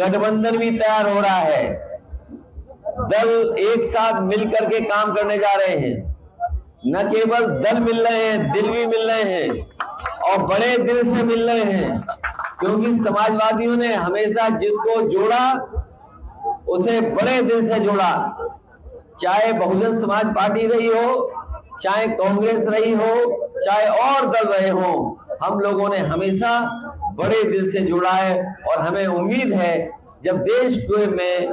गठबंधन भी तैयार हो रहा है। दल एक साथ मिल करके काम करने जा रहे हैं। न केवल दल मिल रहे हैं, दिल भी मिल रहे हैं और बड़े दिल से मिल रहे हैं, क्योंकि समाजवादियों ने हमेशा जिसको जोड़ा उसे बड़े दिल से जोड़ा। चाहे बहुजन समाज पार्टी रही हो, चाहे कांग्रेस रही हो, चाहे और दल रहे हो, हम लोगों ने हमेशा बड़े दिल से जुड़ा है। और हमें उम्मीद है जब देश में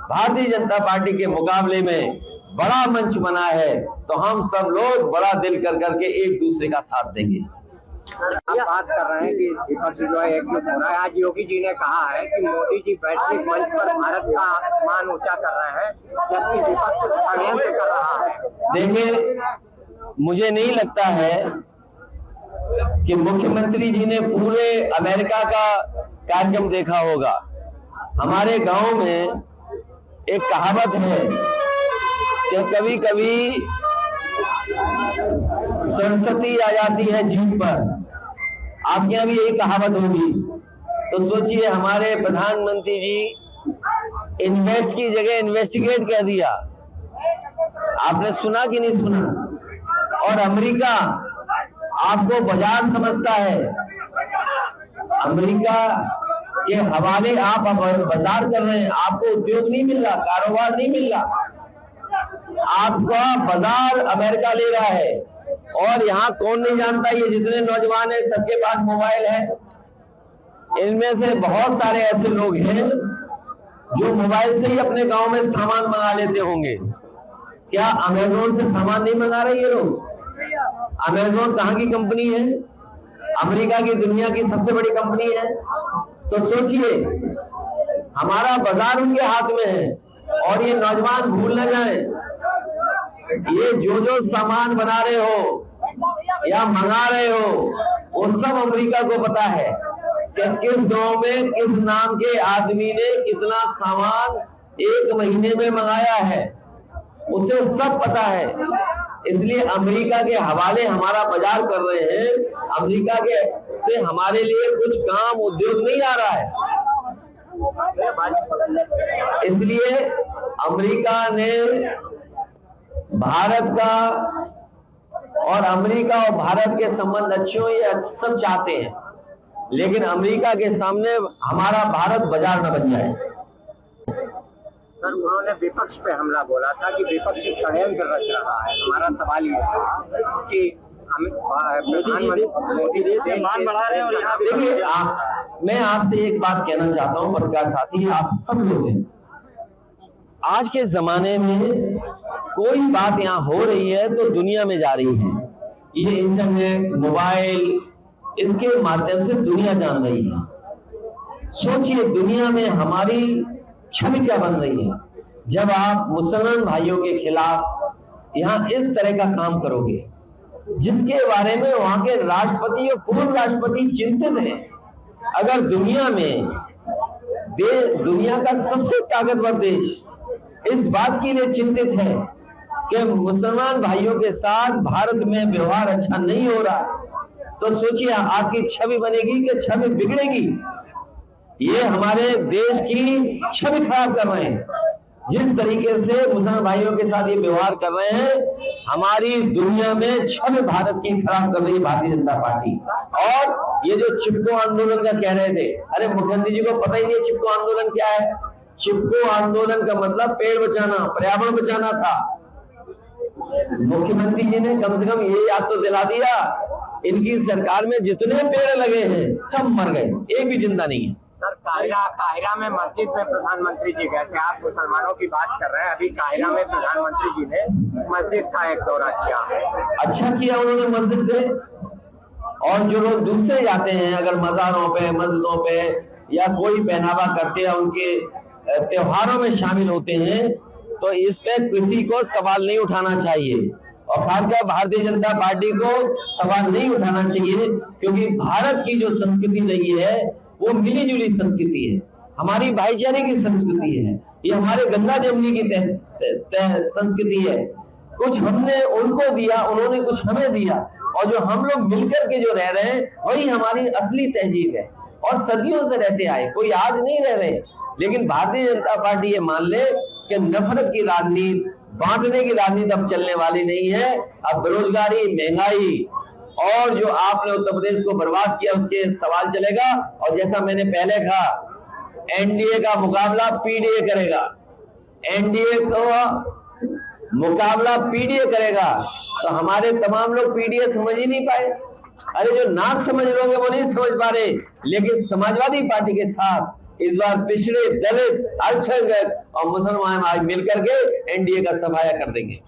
भारतीय जनता पार्टी के मुकाबले में बड़ा मंच बना है तो हम सब लोग बड़ा दिल कर करके एक दूसरे का साथ देंगे। आप बात कर रहे हैं कि विपक्ष जो है एकजुट हो रहा है। आज योगी जी ने कहा है कि मोदी जी वैश्विक मंच पर भारत का मान ऊंचा कर रहे हैं, जबकि विपक्ष षड्यंत्र कर रहा है। देखिए, मुझे नहीं लगता है कि मुख्यमंत्री जी ने पूरे अमेरिका का कार्यक्रम देखा होगा। हमारे गांव में एक कहावत है कि कभी कभी सरस्वती आ जाती है जीभ पर। आपके यहाँ भी यही कहावत होगी। तो सोचिए, हमारे प्रधानमंत्री जी इन्वेस्ट की जगह इन्वेस्टिगेट कह दिया। आपने सुना कि नहीं सुना? और अमेरिका आपको बाजार समझता है। अमेरिका के हवाले आप बाजार कर रहे हैं, आपको उद्योग नहीं मिल रहा, कारोबार नहीं मिल रहा, आपका बाजार अमेरिका ले रहा है। और यहाँ कौन नहीं जानता, ये जितने नौजवान हैं सबके पास मोबाइल है। इनमें से बहुत सारे ऐसे लोग हैं जो मोबाइल से ही अपने गांव में सामान मंगा लेते होंगे। क्या अमेज़न से सामान नहीं मंगा रहे ये लोग? अमेज़न कहाँ की कंपनी है? अमेरिका की दुनिया की सबसे बड़ी कंपनी है। तो सोचिए, हमारा बाजार उनके हाथ में है। और ये नौजवान भूल न जाए, ये जो सामान बना रहे हो या मंगा रहे हो, वो सब अमेरिका को पता है कि किस गांव में किस नाम के आदमी ने कितना सामान एक महीने में मंगाया है, उसे सब पता है। इसलिए अमेरिका के हवाले हमारा बाजार कर रहे हैं। अमेरिका के से हमारे लिए कुछ काम उद्योग नहीं आ रहा है। इसलिए अमेरिका ने भारत का और अमेरिका और भारत के संबंध अच्छे हो, ये सब चाहते हैं, लेकिन अमेरिका के सामने हमारा भारत बाजार न बन जाए। सर, उन्होंने विपक्ष पे हमला बोला था कि विपक्ष षड्यंत्र रच रहा है। हमारा सवाल ये था कि मोदी जी मान बढ़ा रहे हैं। और यहाँ देखिए, मैं आपसे एक बात कहना चाहता हूँ पत्रकार साथी, आप सब लोग हैं, आज के जमाने में कोई बात यहाँ हो रही है तो दुनिया में जा रही है। ये इंटरनेट, मोबाइल, इसके माध्यम से दुनिया जान रही है। सोचिए, दुनिया में हमारी छवि क्या बन रही है जब आप मुसलमान भाइयों के खिलाफ यहाँ इस तरह का काम करोगे, जिसके बारे में वहां के राष्ट्रपति और पूर्व राष्ट्रपति चिंतित हैं। अगर दुनिया में दुनिया का सबसे ताकतवर देश इस बात के लिए चिंतित है कि मुसलमान भाइयों के साथ भारत में व्यवहार अच्छा नहीं हो रहा, तो सोचिए आपकी छवि बनेगी कि छवि बिगड़ेगी। ये हमारे देश की छवि खराब कर रहे हैं। जिस तरीके से मुसलमान भाइयों के साथ ये व्यवहार कर रहे हैं, हमारी दुनिया में छवि भारत की खराब कर रही है भारतीय जनता पार्टी। और ये जो चिपको आंदोलन का कह रहे थे, अरे मुख्यमंत्री जी को पता ही नहीं चिपको आंदोलन क्या है। चिपको आंदोलन का मतलब पेड़ बचाना, पर्यावरण बचाना था। मुख्यमंत्री जी ने कम से कम ये याद तो दिला दिया, इनकी सरकार में जितने पेड़ लगे हैं सब मर गए, एक भी जिंदा नहीं है। सर, काहिरा में मस्जिद में प्रधानमंत्री जी गए थे। आप मुसलमानों की बात कर रहे हैं। अभी काहिरा में प्रधानमंत्री जी ने मस्जिद का एक दौरा किया है। अच्छा किया उन्होंने मस्जिद पे। और जो लोग दूसरे जाते हैं, अगर मज़ारों पे, मस्जिदों पे या कोई पहनावा करते हैं, उनके त्योहारों में शामिल होते हैं, तो इस पे किसी को सवाल नहीं उठाना चाहिए। और खासकर भारतीय जनता पार्टी को सवाल नहीं उठाना चाहिए, क्योंकि भारत की जो संस्कृति रही है वो मिली जुली संस्कृति है, हमारी भाईचारे की संस्कृति है, ये हमारे गंगा जमुनी की संस्कृति है। कुछ हमने उनको दिया, उन्होंने कुछ हमें दिया, और जो हम लोग मिलकर के जो रह रहे हैं वही हमारी असली तहजीब है। और सदियों से रहते आए, कोई आज नहीं रह रहे। लेकिन भारतीय जनता पार्टी ये मान ले कि नफरत की राजनीति, बांटने की राजनीति अब चलने वाली नहीं है। अब बेरोजगारी, महंगाई और जो आपने उत्तर प्रदेश को बर्बाद किया उसके सवाल चलेगा। और जैसा मैंने पहले कहा, एनडीए का मुकाबला पीडीए करेगा, एनडीए को मुकाबला पीडीए करेगा। तो हमारे तमाम लोग पीडीए समझ ही नहीं पाए। अरे जो ना समझ लोग वो नहीं समझ पा रहे, लेकिन समाजवादी पार्टी के साथ इस बार पिछड़े, दलित, अल्पसंख्यक और मुसलमान आज मिलकर के एनडीए का सफाया कर देंगे।